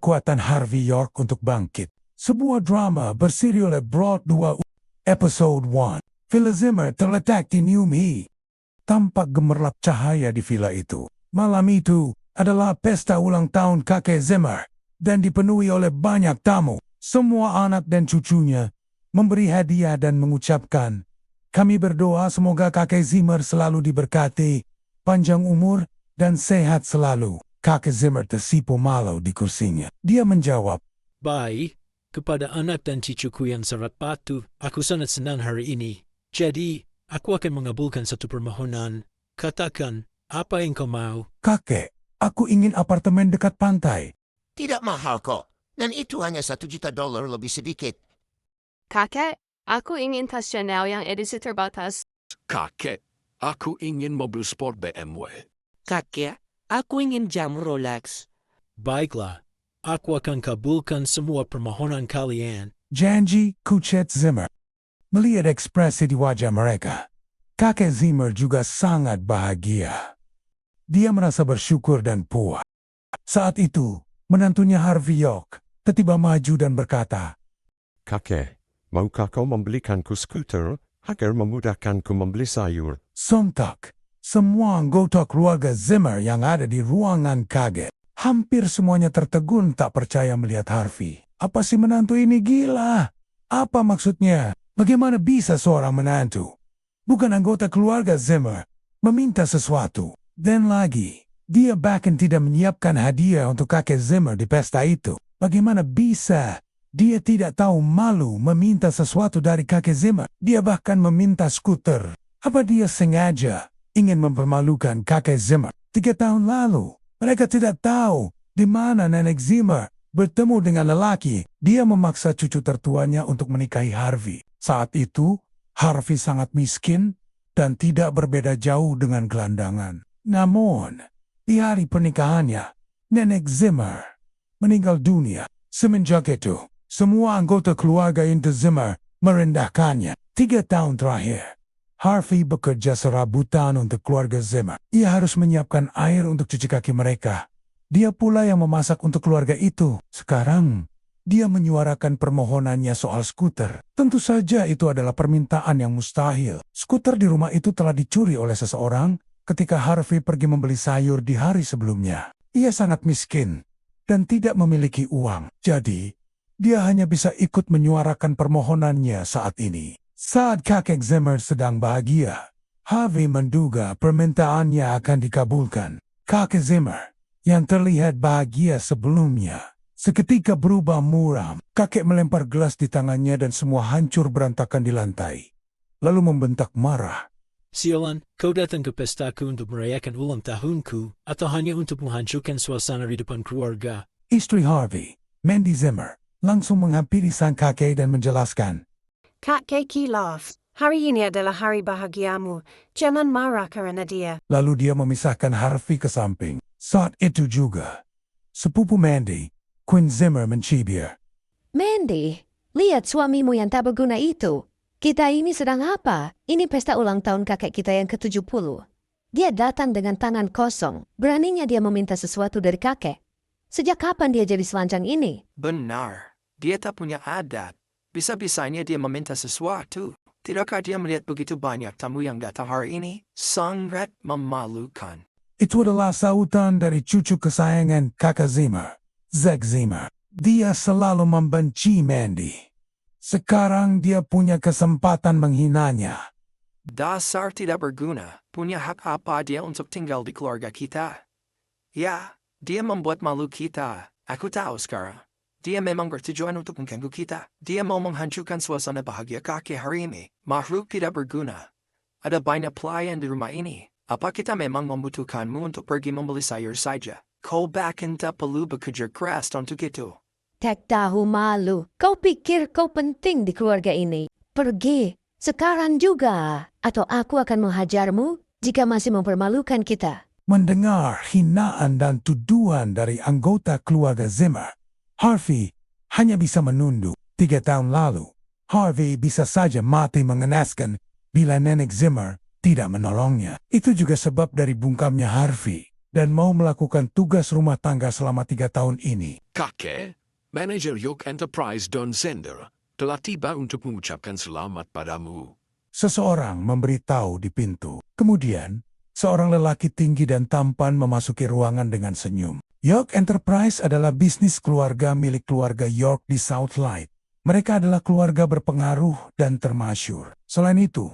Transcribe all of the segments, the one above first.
kekuatan Harvey York untuk bangkit. Sebuah drama berserial Broad 2 Episode 1. Villa Zimmer terletak di New Me. Tampak gemerlap cahaya di villa itu. Malam itu adalah pesta ulang tahun kakek Zimmer dan dipenuhi oleh banyak tamu. Semua anak dan cucunya memberi hadiah dan mengucapkan, "Kami berdoa semoga kakek Zimmer selalu diberkati, panjang umur dan sehat selalu." Kakek Zimmer tersipu malu di kursinya. Dia menjawab, "Baik, kepada anak dan cucuku yang sangat patuh, aku sangat senang hari ini. Jadi, aku akan mengabulkan satu permohonan. Katakan, apa yang kau mau?" "Kakek, aku ingin apartemen dekat pantai." Tidak mahal kok, dan itu hanya $1 juta lebih sedikit. Kakek, aku ingin tas Chanel yang edisi terbatas. Kakek, aku ingin mobil sport BMW. Kakek, aku ingin jam Rolex. Baiklah, aku akan kabulkan semua permohonan kalian. Janji Kuchet Zimmer. Melihat ekspresi di wajah mereka, kakek Zimmer juga sangat bahagia. Dia merasa bersyukur dan puas. Saat itu, menantunya Harvey York tiba maju dan berkata, "Kakek, maukah kau membelikanku skuter agar memudahkanku membeli sayur?" Sontak, semua anggota keluarga Zimmer yang ada di ruangan kaget. Hampir semuanya tertegun tak percaya melihat Harvey. Apa si menantu ini gila? Apa maksudnya? Bagaimana bisa seorang menantu, bukan anggota keluarga Zimmer, meminta sesuatu? Dan lagi, dia bahkan tidak menyiapkan hadiah untuk kakek Zimmer di pesta itu. Bagaimana bisa? Dia tidak tahu malu meminta sesuatu dari kakek Zimmer. Dia bahkan meminta skuter. Apa dia sengaja ingin mempermalukan kakek Zimmer? 3 tahun lalu, mereka tidak tahu di mana nenek Zimmer bertemu dengan lelaki. Dia memaksa cucu tertuanya untuk menikahi Harvey. Saat itu, Harvey sangat miskin dan tidak berbeda jauh dengan gelandangan. Namun, di hari pernikahannya, nenek Zimmer meninggal dunia. Semenjak itu, semua anggota keluarga inti Zimmer merendahkannya. 3 tahun terakhir, Harvey bekerja serabutan untuk keluarga Zimmer. Ia harus menyiapkan air untuk cuci kaki mereka. Dia pula yang memasak untuk keluarga itu. Sekarang, dia menyuarakan permohonannya soal skuter. Tentu saja itu adalah permintaan yang mustahil. Skuter di rumah itu telah dicuri oleh seseorang ketika Harvey pergi membeli sayur di hari sebelumnya. Ia sangat miskin dan tidak memiliki uang. Jadi, dia hanya bisa ikut menyuarakan permohonannya saat ini. Saat kakek Zimmer sedang bahagia, Harvey menduga permintaannya akan dikabulkan. Kakek Zimmer, yang terlihat bahagia sebelumnya, seketika berubah muram. Kakek melempar gelas di tangannya dan semua hancur berantakan di lantai. Lalu membentak marah, "Sialan, kau datang ke pestaku untuk merayakan ulang tahunku, atau hanya untuk menghancurkan suasana di depan keluarga?" Istri Harvey, Mandy Zimmer, langsung menghampiri sang kakek dan menjelaskan, "Kakek kilaf, hari ini adalah hari bahagiamu. Jangan marah karena dia." Lalu dia memisahkan Harvey ke samping. Saat itu juga, sepupu Mandy, Quinn Zimmer, mencibir, "Mandy, lihat suamimu yang tak berguna itu. Kita ini sedang apa? Ini pesta ulang tahun kakek kita yang ke-70. Dia datang dengan tangan kosong. Beraninya dia meminta sesuatu dari kakek. Sejak kapan dia jadi selanjang ini?" Benar, dia tak punya adat. Bisa-bisanya dia meminta sesuatu. Tidakkah dia melihat begitu banyak tamu yang datang hari ini? Sangat memalukan. Itu adalah sautan dari cucu kesayangan kakak Zimmer, Zack Zimmer. Dia selalu membenci Mandy. Sekarang dia punya kesempatan menghinanya. Dasar tidak berguna. Punya hak apa dia untuk tinggal di keluarga kita? Ya, dia membuat malu kita. Aku tahu sekarang. Dia memang bertujuan untuk mengganggu kita. Dia mau menghancurkan suasana bahagia kakek hari ini. Makhluk tidak berguna. Ada banyak pelayan di rumah ini. Apa kita memang membutuhkanmu untuk pergi membeli sayur saja? Kau bahkan tak perlu bekerja keras untuk itu. Tak tahu malu. Kau pikir kau penting di keluarga ini? Pergi. Sekarang juga. Atau aku akan menghajarmu jika masih mempermalukan kita. Mendengar hinaan dan tuduhan dari anggota keluarga Zimmer, Harvey hanya bisa menunduk. 3 tahun lalu, Harvey bisa saja mati mengenaskan bila nenek Zimmer tidak menolongnya. Itu juga sebab dari bungkamnya Harvey. dan mau melakukan tugas rumah tangga selama 3 tahun ini. Kakek, manajer York Enterprise Don Zender telah tiba untuk mengucapkan selamat padamu. Seseorang memberitahu di pintu. Kemudian, seorang lelaki tinggi dan tampan memasuki ruangan dengan senyum. York Enterprise adalah bisnis keluarga milik keluarga York di South Light. Mereka adalah keluarga berpengaruh dan termasyur. Selain itu,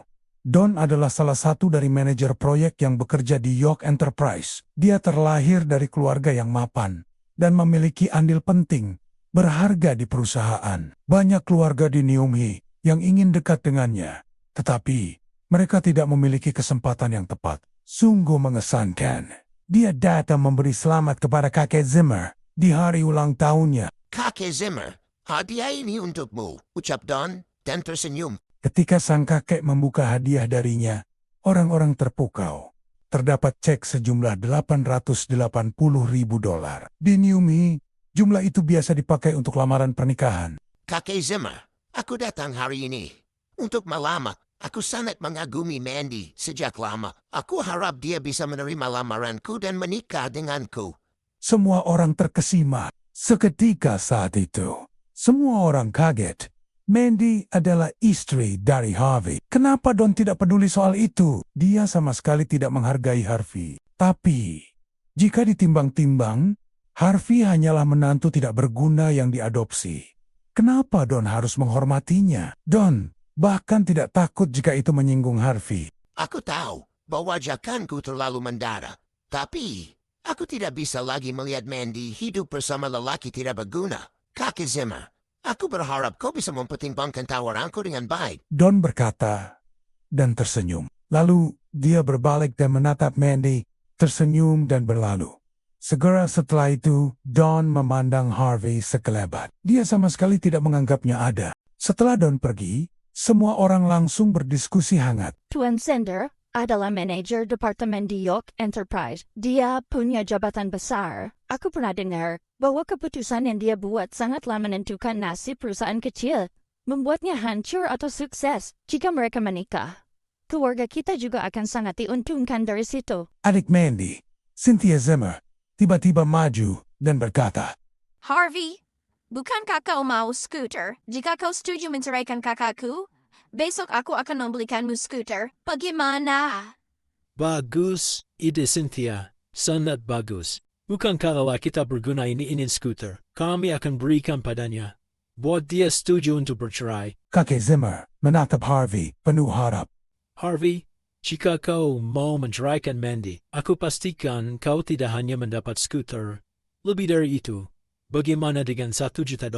Don adalah salah satu dari manajer proyek yang bekerja di York Enterprise. Dia terlahir dari keluarga yang mapan dan memiliki andil penting berharga di perusahaan. Banyak keluarga di Neumhi yang ingin dekat dengannya, tetapi mereka tidak memiliki kesempatan yang tepat. Sungguh mengesankan. Dia datang memberi selamat kepada kakek Zimmer di hari ulang tahunnya. Kakek Zimmer, hadiah ini untukmu, ucap Don, dan tersenyum. Ketika sang kakek membuka hadiah darinya, orang-orang terpukau. Terdapat cek sejumlah $880.000. Di Neumhi, jumlah itu biasa dipakai untuk lamaran pernikahan. Kakek Zimmer, aku datang hari ini untuk melamar. Aku sangat mengagumi Mandy sejak lama. Aku harap dia bisa menerima lamaranku dan menikah denganku. Semua orang terkesima. Seketika saat itu, semua orang kaget. Mandy adalah istri dari Harvey. Kenapa Don tidak peduli soal itu? Dia sama sekali tidak menghargai Harvey. Tapi, jika ditimbang-timbang, Harvey hanyalah menantu tidak berguna yang diadopsi. Kenapa Don harus menghormatinya? Don bahkan tidak takut jika itu menyinggung Harvey. Aku tahu bahwa ajakanku terlalu mendadak. Tapi, aku tidak bisa lagi melihat Mandy hidup bersama lelaki tidak berguna. Kakek Zimmer, aku berharap kau bisa mempertimbangkan tawaranku dengan baik. Don berkata dan tersenyum. Lalu, dia berbalik dan menatap Mandy, tersenyum dan berlalu. Segera setelah itu, Don memandang Harvey sekelebat. Dia sama sekali tidak menganggapnya ada. Setelah Don pergi, semua orang langsung berdiskusi hangat. Tuan Zender adalah manajer departemen di York Enterprise. Dia punya jabatan besar. Aku pernah dengar bahwa keputusan yang dia buat sangatlah menentukan nasib perusahaan kecil. Membuatnya hancur atau sukses jika mereka menikah. Keluarga kita juga akan sangat diuntungkan dari situ. Adik Mandy, Cynthia Zimmer, tiba-tiba maju dan berkata, Harvey, bukankah kau mau skuter? Jika kau setuju menceraikan kakakku, besok aku akan membelikanmu skuter. Bagaimana? Bagus, ide Cynthia. Sangat bagus. Bukankah lelaki tak berguna ini ingin skuter? Kami akan berikan padanya. Buat dia setuju untuk bercerai. Kakek Zimmer menatap Harvey penuh harap. Harvey, jika kau mau menceraikan Mandy, aku pastikan kau tidak hanya mendapat skuter. Lebih dari itu, bagaimana dengan $1 juta?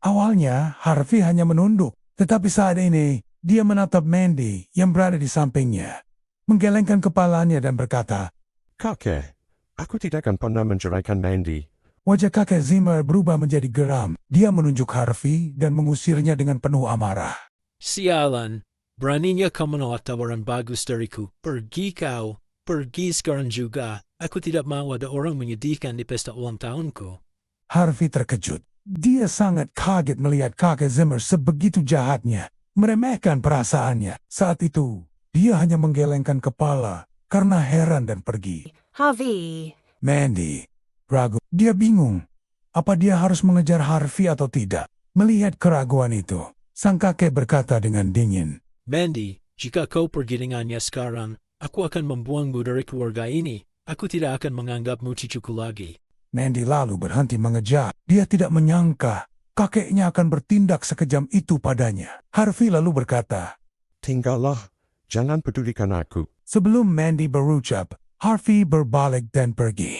Awalnya, Harvey hanya menunduk. Tetapi saat ini, dia menatap Mandy yang berada di sampingnya. Menggelengkan kepalanya dan berkata, Kakek, aku tidak akan pernah menceraikan Mandy. Wajah kakek Zimmer berubah menjadi geram. Dia menunjuk Harvey dan mengusirnya dengan penuh amarah. Sialan, beraninya kau menolak tawaran bagus dariku. Pergi kau, pergi sekarang juga. Aku tidak mau ada orang menyedihkan di pesta ulang tahunku. Harvey terkejut. Dia sangat kaget melihat kakek Zimmer sebegitu jahatnya, meremehkan perasaannya. Saat itu, dia hanya menggelengkan kepala karena heran dan pergi. Harvey. Mandy ragu. Dia bingung. Apa dia harus mengejar Harvey atau tidak? Melihat keraguan itu, sang kakek berkata dengan dingin, Mandy, jika kau pergi dengannya sekarang, aku akan membuangmu dari keluarga ini. Aku tidak akan menganggapmu cucuku lagi. Mandy lalu berhenti mengejar. Dia tidak menyangka kakeknya akan bertindak sekejam itu padanya. Harvey lalu berkata, Tinggallah, jangan pedulikan aku. Sebelum Mandy berucap, Harvey berbalik dan pergi.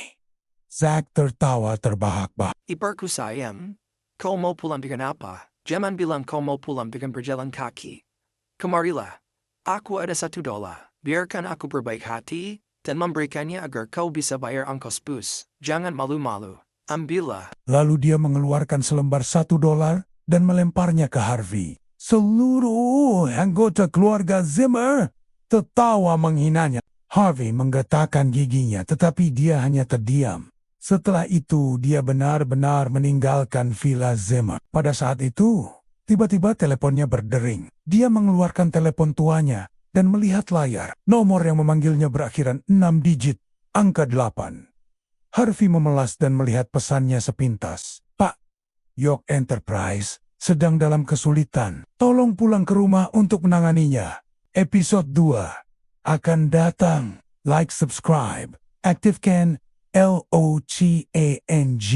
Zack tertawa terbahak-bahak. Iparku sayang, kau mau pulang dengan apa? Jangan bilang kau mau pulang dengan berjalan kaki. Kemarilah, aku ada $1. Biarkan aku berbaik hati dan memberikannya agar kau bisa bayar ongkos bus. Jangan malu-malu. Ambillah. Lalu dia mengeluarkan selembar $1 dan melemparnya ke Harvey. Seluruh anggota keluarga Zimmer tertawa menghinanya. Harvey menggetakkan giginya, tetapi dia hanya terdiam. Setelah itu, dia benar-benar meninggalkan Villa Zimmer. Pada saat itu, tiba-tiba teleponnya berdering. Dia mengeluarkan telepon tuanya dan melihat layar. Nomor yang memanggilnya berakhiran 6 digit. Angka 8. Harvey memelas dan melihat pesannya sepintas. Pak, York Enterprise sedang dalam kesulitan. Tolong pulang ke rumah untuk menanganinya. Episode 2 akan datang. Like, subscribe, aktifkan LOCANG.